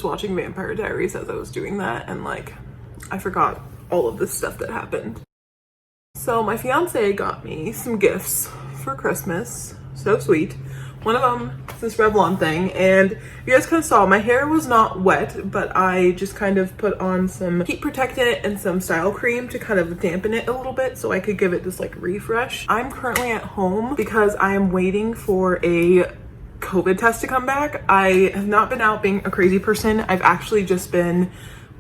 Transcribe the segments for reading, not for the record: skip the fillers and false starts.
just watching Vampire Diaries as I was doing that, and like I forgot all of this stuff that happened. So my fiance got me some gifts for Christmas. So sweet. One of them is this Revlon thing, and you guys kind of saw my hair was not wet, but I just kind of put on some heat protectant and some style cream to kind of dampen it a little bit so I could give it this like refresh. I'm currently at home because I am waiting for a COVID test to come back. I have not been out being a crazy person. I've actually just been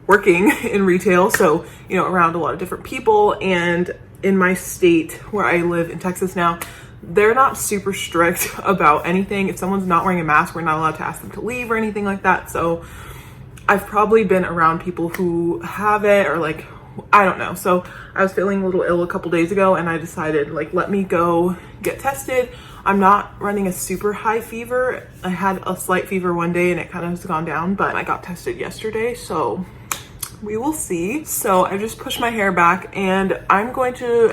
working in retail, so you know, around a lot of different people, and in my state where I live in Texas now, they're not super strict about anything. If someone's not wearing a mask, we're not allowed to ask them to leave or anything like that. So I've probably been around people who have it, or like, I don't know. So I was feeling a little ill a couple days ago, and I decided like, let me go get tested. I'm not running a super high fever. I had a slight fever one day and it kind of has gone down, but I got tested yesterday, so we will see. So I just pushed my hair back, and I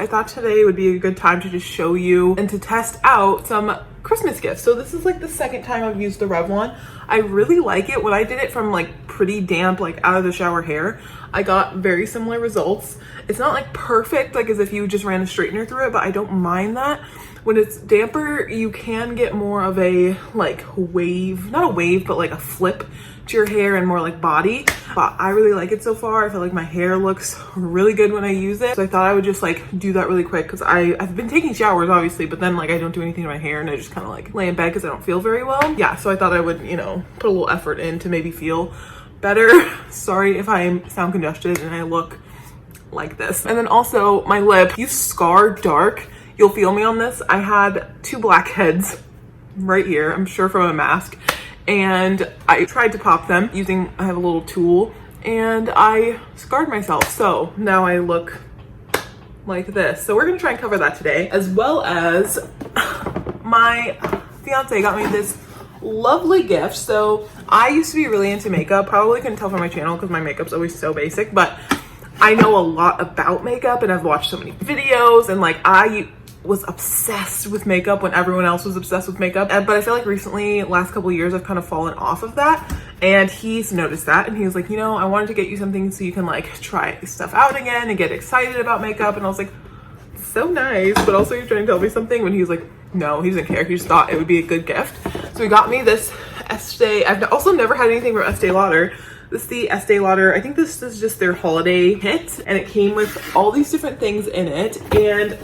thought today would be a good time to just show you and to test out some Christmas gifts. So this is like the second time I've used the Revlon. I really like it. When I did it from like pretty damp, like out of the shower hair, I got very similar results. It's not like perfect, like as if you just ran a straightener through it, but I don't mind that. When it's damper, you can get more of a like wave, not a wave, but like a flip to your hair and more like body. But I really like it so far. I feel like my hair looks really good when I use it. So I thought I would just like do that really quick, because I've been taking showers obviously, but then like I don't do anything to my hair and I just kind of like lay in bed because I don't feel very well. Yeah, so I thought I would, you know, put a little effort in to maybe feel better. Sorry if I sound congested and I look like this. And then also my lip, use Scar Dark. You'll feel me on this. I had 2 blackheads right here, I'm sure from a mask, and I tried to pop them using, I have a little tool, and I scarred myself. So now I look like this. So we're gonna try and cover that today, as well as my fiance got me this lovely gift. So I used to be really into makeup, probably couldn't tell from my channel because my makeup's always so basic, but I know a lot about makeup and I've watched so many videos, and like I was obsessed with makeup when everyone else was obsessed with makeup. But I feel like recently, last couple of years, I've kind of fallen off of that. And he's noticed that, and he was like, you know, I wanted to get you something so you can like try stuff out again and get excited about makeup. And I was like, so nice, but also you're trying to tell me something? When he was like, no, he doesn't care. He just thought it would be a good gift. So he got me this Estee. I've also never had anything from Estee Lauder. This is the Estee Lauder, I think this is just their holiday kit, and it came with all these different things in it. And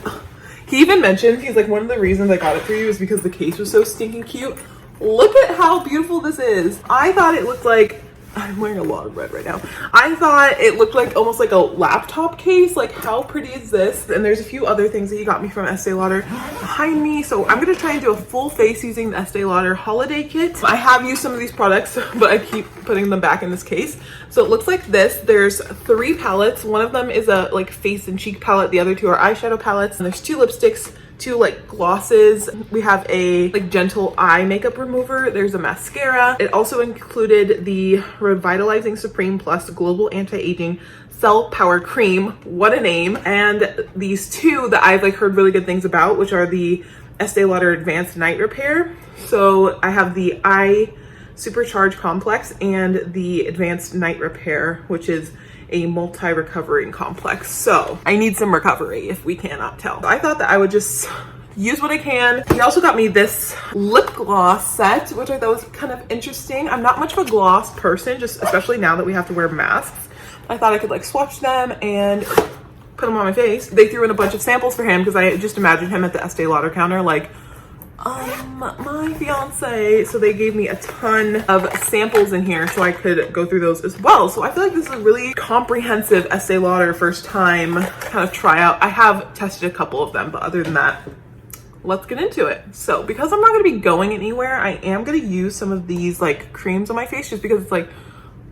he even mentioned, he's like, one of the reasons I got it for you is because the case was so stinking cute. Look at how beautiful this is. I thought it looked like, I'm wearing a lot of red right now. I thought it looked like almost like a laptop case. Like, how pretty is this? And there's a few other things that he got me from Estee Lauder behind me. So I'm gonna try and do a full face using the Estee Lauder holiday kit. I have used some of these products, but I keep putting them back in this case. So it looks like this. There's 3 palettes. One of them is a like face and cheek palette. The other 2 are eyeshadow palettes. And there's 2 lipsticks, 2 like glosses. We have a like gentle eye makeup remover. There's a mascara. It also included the Revitalizing Supreme Plus Global Anti-Aging Cell Power Cream. What a name. And these 2 that I've like heard really good things about, which are the Estee Lauder Advanced Night Repair. So I have the Eye Supercharge Complex and the Advanced Night Repair, which is a multi-recovering complex. So I need some recovery, if we cannot tell. So I thought that I would just use what I can. He also got me this lip gloss set, which I thought was kind of interesting. I'm not much of a gloss person, just especially now that we have to wear masks. I thought I could like swatch them and put them on my face. They threw in a bunch of samples for him because I just imagined him at the Estee Lauder counter like, my fiance. So they gave me a ton of samples in here so I could go through those as well. So I feel like this is a really comprehensive Estee Lauder first time kind of tryout. I have tested a couple of them, but other than that, let's get into it. So because I'm not going to be going anywhere, I am going to use some of these like creams on my face just because it's like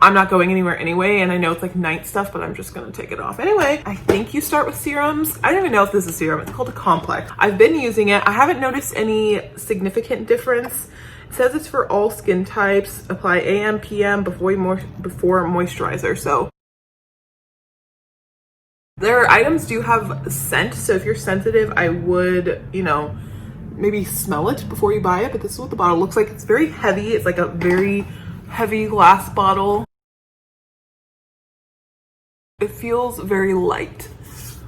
I'm not going anywhere anyway, and I know it's like night stuff, but I'm just gonna take it off anyway. I think you start with serums. I don't even know if this is a serum. It's called a complex. I've been using it. I haven't noticed any significant difference. It says it's for all skin types. Apply AM, PM before moisturizer. So their items do have scent, so if you're sensitive, I would, you know, maybe smell it before you buy it. But this is what the bottle looks like. It's very heavy. It's like a very heavy glass bottle. It feels very light,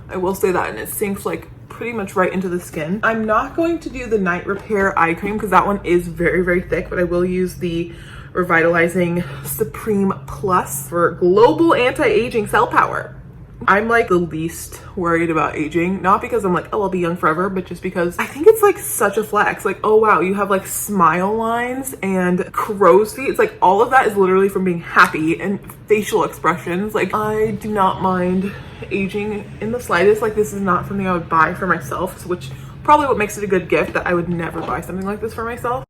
I will say that, and it sinks like pretty much right into the skin. I'm not going to do the Night Repair eye cream because that one is very, very thick, but I will use the Revitalizing Supreme Plus for global anti-aging cell power. I'm like the least worried about aging, not because I'm like, oh, I'll be young forever, but just because I think it's like such a flex. Like, oh wow, you have like smile lines and crow's feet. It's like all of that is literally from being happy, and facial expressions. Like, I do not mind aging in the slightest. Like, this is not something I would buy for myself, which probably what makes it a good gift, that I would never buy something like this for myself.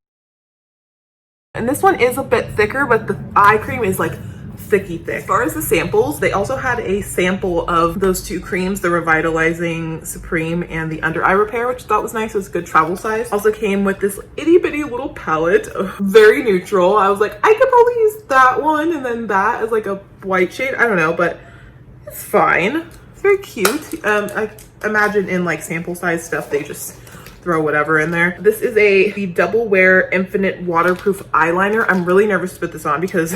And this one is a bit thicker, but the eye cream is like thicky thick. As far as the samples, they also had a sample of those two creams, the Revitalizing Supreme and the Under Eye Repair, which I thought was nice. It was good travel size. Also came with this itty bitty little palette, very neutral. I was like, I could probably use that one and then that as like a white shade. I don't know, but it's fine. It's very cute. I imagine in like sample size stuff, they just throw whatever in there. This is the Double Wear Infinite Waterproof Eyeliner. I'm really nervous to put this on because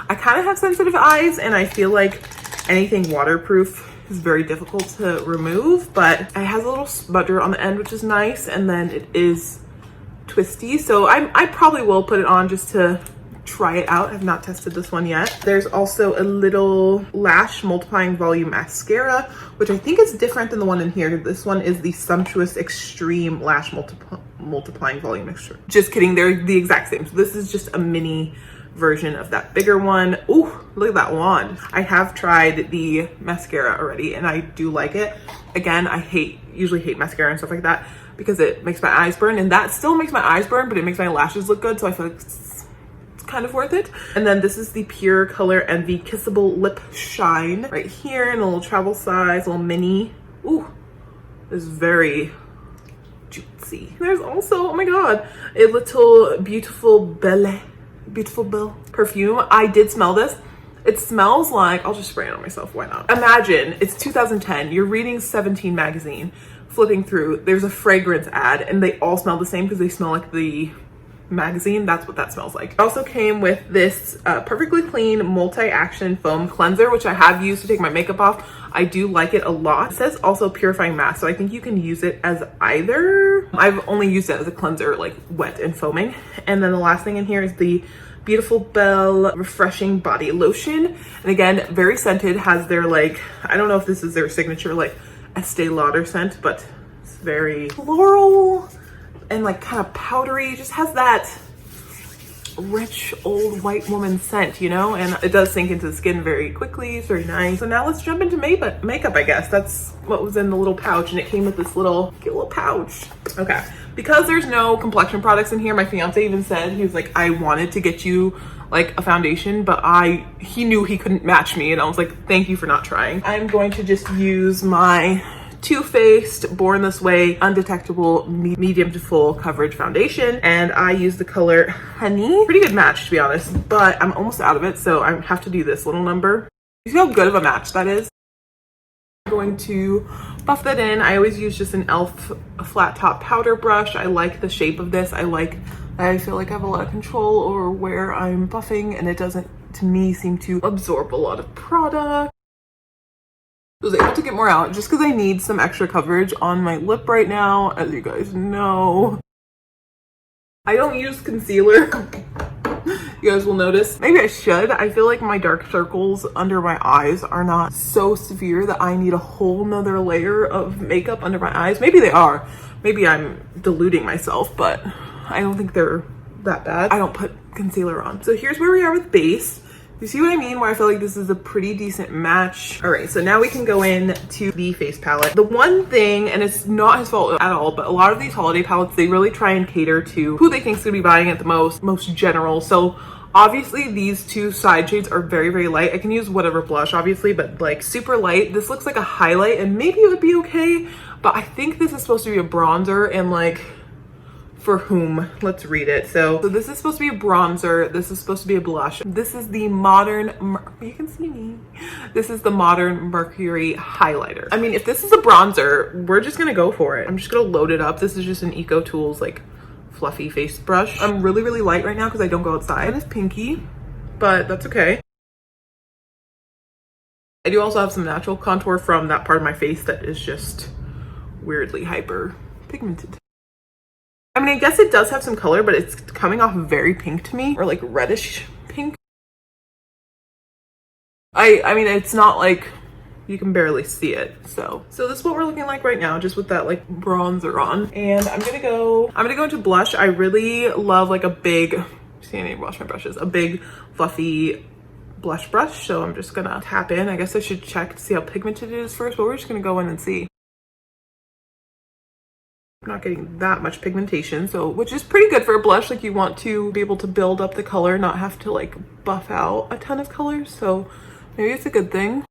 I kind of have sensitive eyes, and I feel like anything waterproof is very difficult to remove, but it has a little smudger on the end, which is nice, and then it is twisty, so I probably will put it on just to try it out. I've not tested this one yet. There's also a little lash multiplying volume mascara, which I think is different than the one in here. This one is the Sumptuous Extreme Lash Multiplying Volume Mixture. Just kidding, they're the exact same. So this is just a mini version of that bigger one. Ooh, look at that wand. I have tried the mascara already and I do like it. Again, I usually hate mascara and stuff like that because it makes my eyes burn, and that still makes my eyes burn, but it makes my lashes look good, so I feel like it's kind of worth it. And then this is the Pure Color Envy Kissable Lip Shine right here in a little travel size, little mini. Ooh, it's very juicy. There's also, oh my god, a little Beautiful Belle perfume. I did smell this. It smells like, I'll just spray it on myself, why not? Imagine it's 2010, you're reading 17 magazine, flipping through, there's a fragrance ad, and they all smell the same because they smell like the magazine. That's what that smells like. It also came with this perfectly clean multi-action foam cleanser, which I have used to take my makeup off. I do like it a lot. It says also purifying mask, so I think you can use it as either. I've only used it as a cleanser, like wet and foaming. And then the last thing in here is the Beautiful Belle Refreshing Body Lotion. And again, very scented, has their like, I don't know if this is their signature like Estee Lauder scent, but it's very floral and like kind of powdery, just has that rich old white woman scent, you know, and it does sink into the skin very quickly. It's very nice. So now let's jump into makeup, I guess. That's what was in the little pouch, and it came with this little cute little pouch. Okay, because there's no complexion products in here, my fiance even said, he was like, I wanted to get you like a foundation, but he knew he couldn't match me, and I was like, thank you for not trying. I'm going to just use my Too Faced Born This Way Undetectable Medium to Full Coverage Foundation, and I use the color Honey. Pretty good match, to be honest, but I'm almost out of it, so I have to do this little number. You see how good of a match that is? I'm going to buff that in. I always use just an e.l.f. flat top powder brush. I like the shape of this. I feel like I have a lot of control over where I'm buffing, and it doesn't, to me, seem to absorb a lot of product. I was able to get more out just because I need some extra coverage on my lip right now, as you guys know. I don't use concealer. You guys will notice. Maybe I should. I feel like my dark circles under my eyes are not so severe that I need a whole nother layer of makeup under my eyes. Maybe they are. Maybe I'm deluding myself, but I don't think they're that bad. I don't put concealer on. So here's where we are with base. You see what I mean? Where I feel like this is a pretty decent match. All right, so now we can go in to the face palette. The one thing, and it's not his fault at all, but a lot of these holiday palettes, they really try and cater to who they think is gonna be buying it the most general. So obviously these two side shades are very, very light. I can use whatever blush, obviously, but like super light. This looks like a highlight, and maybe it would be okay, but I think this is supposed to be a bronzer, and like, for whom? Let's read it. So this is supposed to be a bronzer. This is supposed to be a blush. This is the modern, you can see me. This is the Modern Mercury highlighter. I mean, if this is a bronzer, we're just gonna go for it. I'm just gonna load it up. This is just an Eco Tools like fluffy face brush. I'm really, really light right now because I don't go outside. It's pinky. but that's okay. I do also have some natural contour from that part of my face that is just weirdly hyper pigmented. I mean, I guess it does have some color, but it's coming off very pink to me, or like reddish pink. I mean, it's not like you can barely see it. So this is what we're looking like right now, just with that like bronzer on. And I'm gonna go into blush. I really love like a big, see, I need to wash my brushes, a big fluffy blush brush. So I'm just gonna tap in. I guess I should check to see how pigmented it is first, but we're just gonna go in and see. I'm not getting that much pigmentation, so which is pretty good for a blush. Like, you want to be able to build up the color, not have to like buff out a ton of colors. So maybe it's a good thing.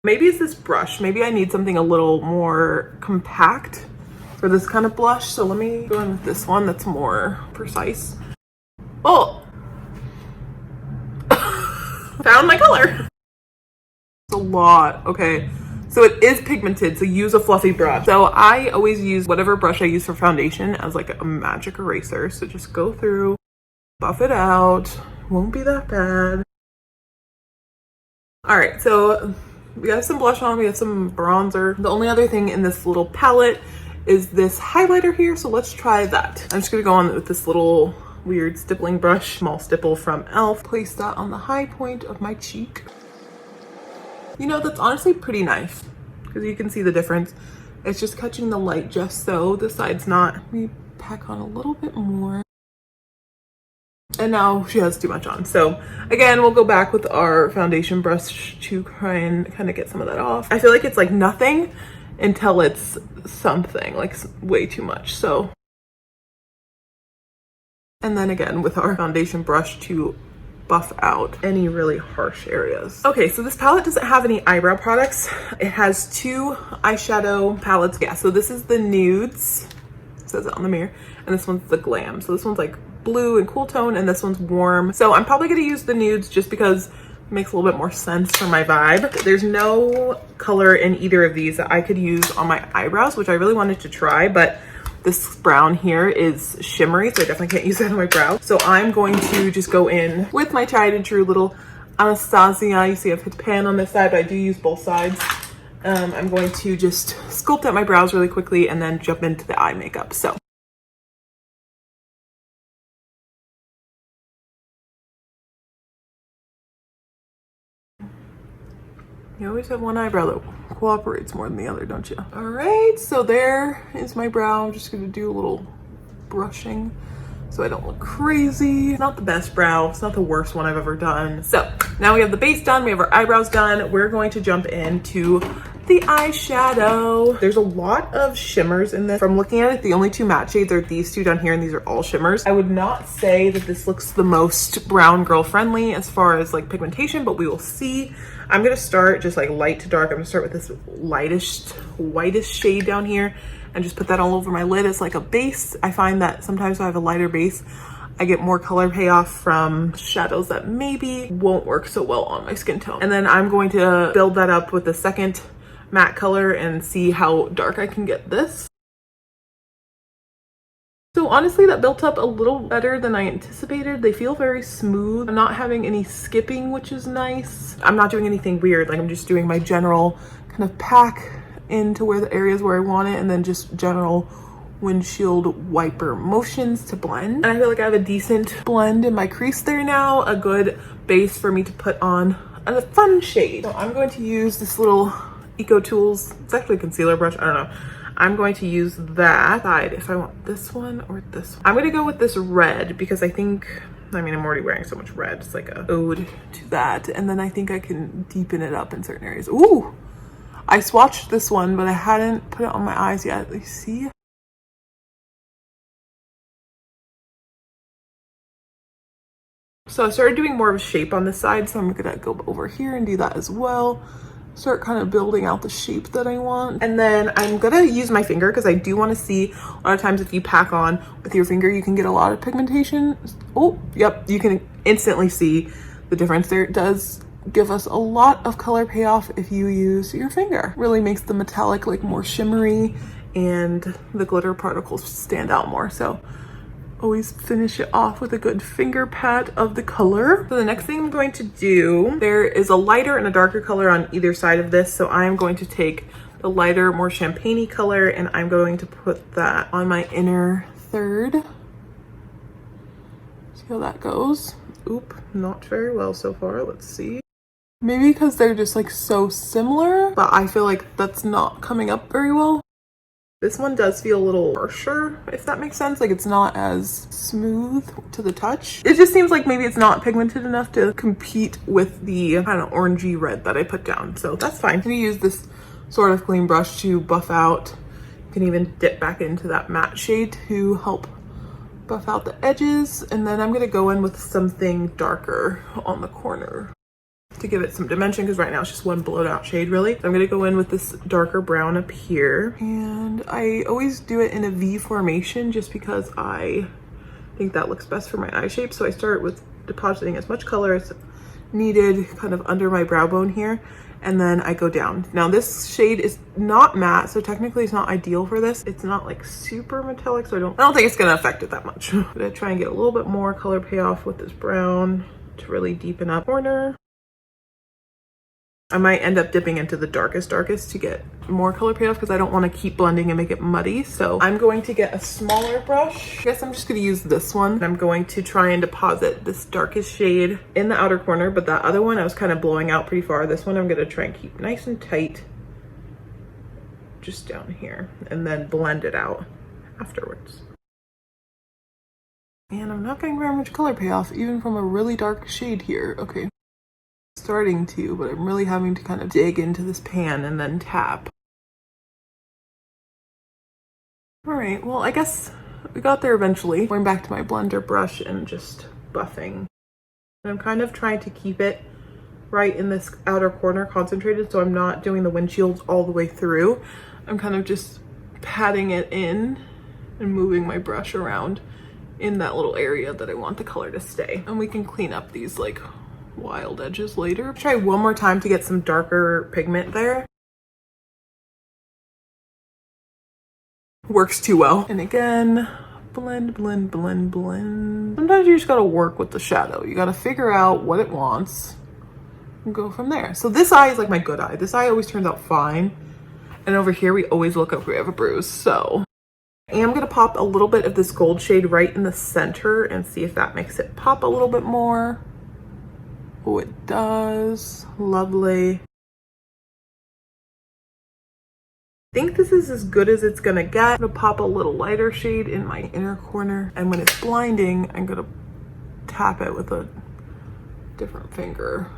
Maybe it's this brush. Maybe I need something a little more compact for this kind of blush. So let me go in with this one that's more precise. Oh, found my color. It's a lot. Okay, so it is pigmented, so use a fluffy brush. So I always use whatever brush I use for foundation as like a magic eraser. So just go through, buff it out. Won't be that bad. All right, so we have some blush on, we have some bronzer. The only other thing in this little palette is this highlighter here, so let's try that. I'm just gonna go on with this little weird stippling brush, small stipple from e.l.f. Place that on the high point of my cheek. You know, that's honestly pretty nice because you can see the difference. It's just catching the light just so the side's not. Let me pack on a little bit more. And now she has too much on. So again, we'll go back with our foundation brush to try and kind of get some of that off. I feel like it's like nothing until it's something, like way too much. So, and then again with our foundation brush to buff out any really harsh areas. Okay, so this palette doesn't have any eyebrow products. It has two eyeshadow palettes. Yeah, so this is the nudes, it says it on the mirror, and this one's the glam. So this one's like blue and cool tone, and this one's warm. So I'm probably gonna use the nudes just because it makes a little bit more sense for my vibe. There's no color in either of these that I could use on my eyebrows, which I really wanted to try, but this brown here is shimmery, so I definitely can't use that on my brow. So I'm going to just go in with my tried and true little Anastasia. You see I've hit the pan on this side, but I do use both sides. I'm going to just sculpt out my brows really quickly and then jump into the eye makeup. So you always have one eyebrow that cooperates more than the other, don't you? All right, so there is my brow. I'm just gonna do a little brushing so I don't look crazy. It's not the best brow. It's not the worst one I've ever done. So now we have the base done. We have our eyebrows done. We're going to jump into the eyeshadow. There's a lot of shimmers in this. From looking at it, the only two matte shades are these two down here, and these are all shimmers. I would not say that this looks the most brown girl friendly as far as like pigmentation, but we will see. I'm gonna start just like light to dark. I'm gonna start with this lightest, whitest shade down here and just put that all over my lid as like a base. I find that sometimes when I have a lighter base, I get more color payoff from shadows that maybe won't work so well on my skin tone. And then I'm going to build that up with the second matte color and see how dark I can get this. So honestly, that built up a little better than I anticipated. They feel very smooth. I'm not having any skipping, which is nice. I'm not doing anything weird. Like, I'm just doing my general kind of pack into where the areas where I want it, and then just general windshield wiper motions to blend. And I feel like I have a decent blend in my crease there now, a good base for me to put on a fun shade. So I'm going to use this little Eco Tools, it's actually a concealer brush, I don't know. I'm going to use that side if I want this one or this one. I'm gonna go with this red because I think, I mean, I'm already wearing so much red. It's like a ode to that. And then I think I can deepen it up in certain areas. Ooh, I swatched this one, but I hadn't put it on my eyes yet. You see? So I started doing more of a shape on this side, so I'm gonna go over here and do that as well. Start kind of building out the shape that I want. And then I'm gonna use my finger because I do want to see, a lot of times if you pack on with your finger, you can get a lot of pigmentation. Oh, yep, you can instantly see the difference there. It does give us a lot of color payoff if you use your finger. Really makes the metallic like more shimmery and the glitter particles stand out more. So always finish it off with a good finger pat of the color. So the next thing I'm going to do, there is a lighter and a darker color on either side of this. So I'm going to take the lighter, more champagne-y color, and I'm going to put that on my inner third. See how that goes. Oop, not very well so far. Let's see. Maybe because they're just like so similar, but I feel like that's not coming up very well. This one does feel a little harsher, if that makes sense. Like it's not as smooth to the touch. It just seems like maybe it's not pigmented enough to compete with the kind of orangey red that I put down. So that's fine. I'm gonna use this sort of clean brush to buff out. You can even dip back into that matte shade to help buff out the edges. And then I'm gonna go in with something darker on the corner to give it some dimension, because right now it's just one blowed out shade really. So I'm gonna go in with this darker brown up here, and I always do it in a V formation just because I think that looks best for my eye shape. So I start with depositing as much color as needed kind of under my brow bone here, and then I go down. Now this shade is not matte, so technically it's not ideal for this. It's not like super metallic, so I don't think it's gonna affect it that much. I'm gonna try and get a little bit more color payoff with this brown to really deepen up corner. I might end up dipping into the darkest to get more color payoff because I don't want to keep blending and make it muddy. So I'm going to get a smaller brush. I guess I'm just going to use this one. I'm going to try and deposit this darkest shade in the outer corner, but that other one I was kind of blowing out pretty far. This one I'm going to try and keep nice and tight just down here and then blend it out afterwards. And I'm not getting very much color payoff even from a really dark shade here. Okay. Starting to, but I'm really having to kind of dig into this pan and then tap. All right, well, I guess we got there eventually. Going back to my blender brush and just buffing. And I'm kind of trying to keep it right in this outer corner concentrated, so I'm not doing the windshields all the way through. I'm kind of just patting it in and moving my brush around in that little area that I want the color to stay. And we can clean up these like wild edges later. Try one more time to get some darker pigment there. Works too well. And again, blend, blend, blend, blend. Sometimes you just gotta work with the shadow. You gotta figure out what it wants and go from there. So this eye is like my good eye. This eye always turns out fine. And over here, we always look up, we have a bruise. So I am gonna pop a little bit of this gold shade right in the center and see if that makes it pop a little bit more. Oh, it does. Lovely. I think this is as good as it's gonna get. I'm gonna pop a little lighter shade in my inner corner, and when it's blinding, I'm gonna tap it with a different finger.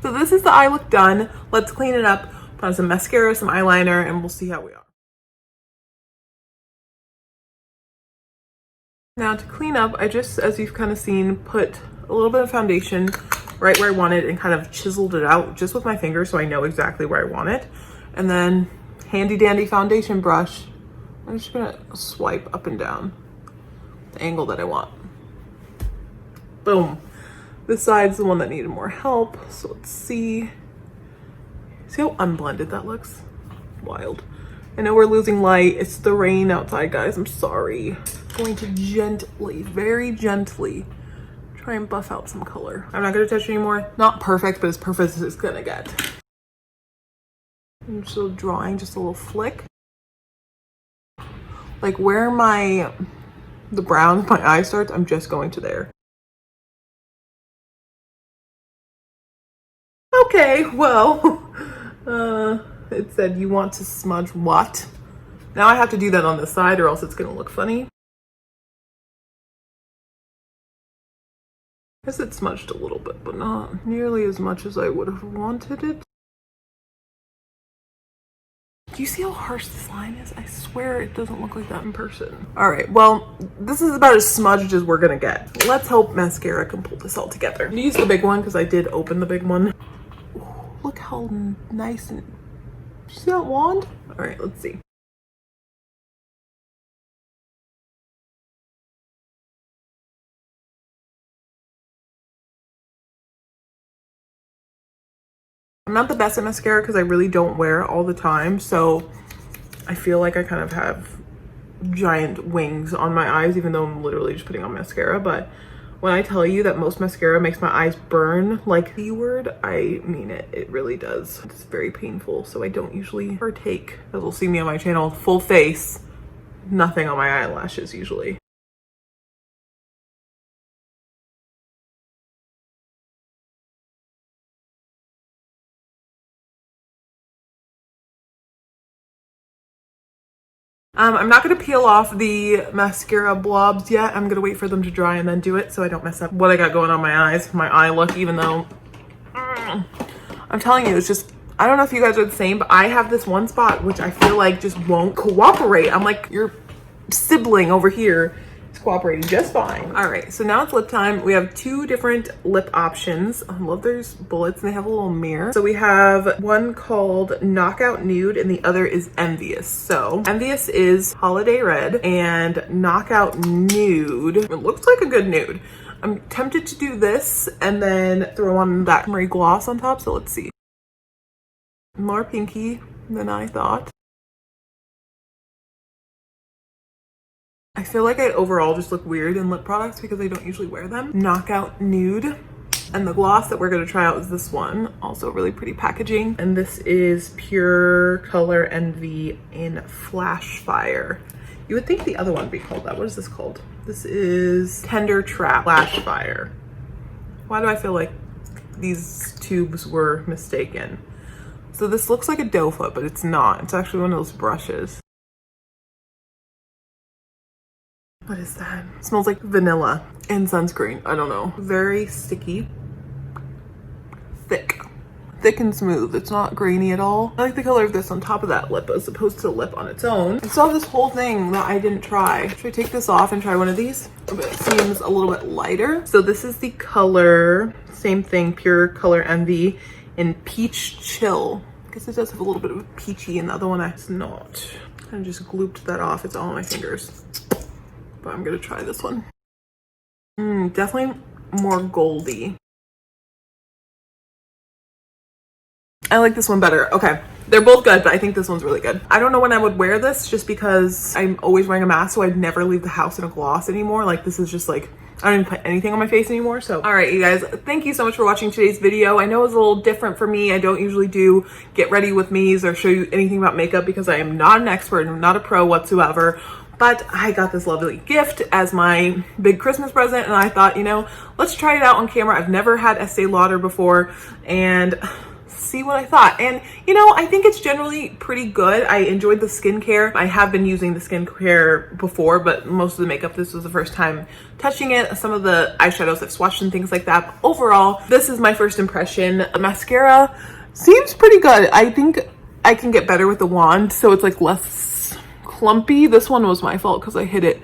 So this is the eye look done. Let's clean it up, put on some mascara, some eyeliner, and we'll see how we are. Now to clean up, I just, as you've kind of seen, put a little bit of foundation right where I want it and kind of chiseled it out just with my finger so I know exactly where I want it. And then handy dandy foundation brush, I'm just gonna swipe up and down the angle that I want. Boom. This side's the one that needed more help, so let's see. See how unblended that looks? Wild. I know we're losing light. It's the rain outside, guys. I'm sorry. I'm going to gently, very gently, try and buff out some color. I'm not gonna touch anymore. Not perfect, but as perfect as it's gonna get. I'm still drawing just a little flick. Like where the brown of my eye starts, I'm just going to there. Okay, well, it said you want to smudge what? Now I have to do that on the side or else it's gonna look funny. I guess it smudged a little bit, but not nearly as much as I would have wanted it. Do you see how harsh this line is? I swear it doesn't look like that in person. All right, well, this is about as smudged as we're gonna get. Let's hope mascara can pull this all together. I'm gonna use the big one because I did open the big one. Ooh, look how nice and, see that wand? All right, let's see. I'm not the best at mascara because I really don't wear it all the time, so I feel like I kind of have giant wings on my eyes, even though I'm literally just putting on mascara. But when I tell you that most mascara makes my eyes burn like the word, I mean it. It really does. It's very painful, so I don't usually partake. As you'll see me on my channel, full face, nothing on my eyelashes usually. I'm not gonna peel off the mascara blobs yet. I'm gonna wait for them to dry and then do it so I don't mess up what I got going on my eyes, my eye look, even though I'm telling you, it's just, I don't know if you guys are the same, but I have this one spot which I feel like just won't cooperate. I'm like your sibling over here. It's cooperating just fine. All right, so now it's lip time. We have two different lip options. I love those bullets and they have a little mirror. So we have one called Knockout Nude and the other is Envious. So Envious is Holiday Red and Knockout Nude, it looks like a good nude. I'm tempted to do this and then throw on that shimmery gloss on top, so let's see. More pinky than I thought. I feel like I overall just look weird in lip products because I don't usually wear them. Knockout Nude. And the gloss that we're gonna try out is this one. Also really pretty packaging. And this is Pure Color Envy in Flash Fire. You would think the other one would be called that. What is this called? This is Tender Trap Flash Fire. Why do I feel like these tubes were mistaken? So this looks like a doe foot, but it's not. It's actually one of those brushes. What is that? It smells like vanilla and sunscreen. I don't know. Very sticky. Thick. Thick and smooth. It's not grainy at all. I like the color of this on top of that lip as opposed to the lip on its own. I still have this whole thing that I didn't try. Should I take this off and try one of these? It seems a little bit lighter. So this is the color, same thing, Pure Color Envy in Peach Chill. I guess it does have a little bit of a peachy, and the other one it's not. I just glooped that off. It's all on my fingers. But I'm gonna try this one. Definitely more goldy. I like this one better. Okay, they're both good, but I think this one's really good. I don't know when I would wear this just because I'm always wearing a mask, so I'd never leave the house in a gloss anymore. Like this is just like, I don't even put anything on my face anymore. So, all right, you guys, thank you so much for watching today's video. I know it was a little different for me. I don't usually do get ready with me's or show you anything about makeup because I am not an expert. I'm not a pro whatsoever. But I got this lovely gift as my big Christmas present, and I thought, you know, let's try it out on camera. I've never had Estee Lauder before, and see what I thought. And you know, I think it's generally pretty good. I enjoyed the skincare. I have been using the skincare before, but most of the makeup, this was the first time touching it. Some of the eyeshadows I've swatched and things like that. But overall, this is my first impression. The mascara seems pretty good. I think I can get better with the wand, so it's like less clumpy. This one was my fault because I hit it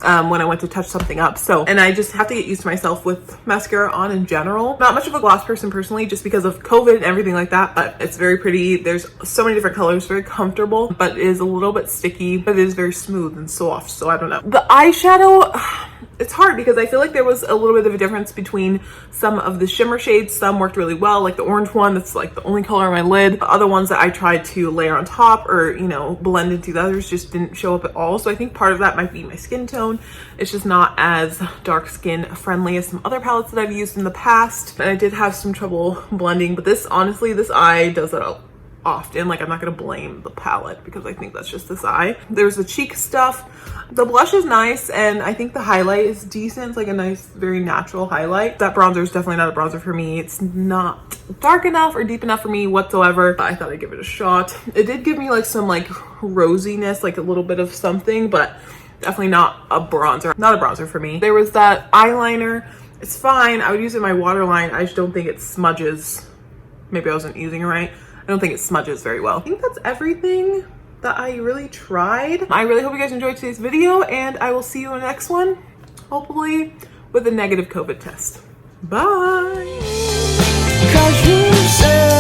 when I went to touch something up. So, and I just have to get used to myself with mascara on in general. Not much of a gloss person personally, just because of COVID and everything like that, but it's very pretty. There's so many different colors, very comfortable, but it is a little bit sticky, but it is very smooth and soft. So I don't know. The eyeshadow, it's hard because I feel like there was a little bit of a difference between some of the shimmer shades. Some worked really well, like the orange one, that's like the only color on my lid. The other ones that I tried to layer on top or, you know, blend into the others just didn't show up at all. So I think part of that might be my skin tone. It's just not as dark skin friendly as some other palettes that I've used in the past. And I did have some trouble blending, but this, honestly, this eye does it often. Like, I'm not gonna blame the palette because I think that's just this eye. There's the cheek stuff. The blush is nice, and I think the highlight is decent. It's like a nice, very natural highlight. That bronzer is definitely not a bronzer for me. It's not dark enough or deep enough for me whatsoever. I thought I'd give it a shot. It did give me like some like rosiness, like a little bit of something, but definitely not a bronzer. Not a bronzer for me. There was that eyeliner. It's fine. I would use it in my waterline. I just don't think it smudges. Maybe I wasn't using it right. I don't think it smudges very well. I think that's everything that I really tried. I really hope you guys enjoyed today's video, and I will see you in the next one, hopefully with a negative COVID test. Bye. 'Cause you said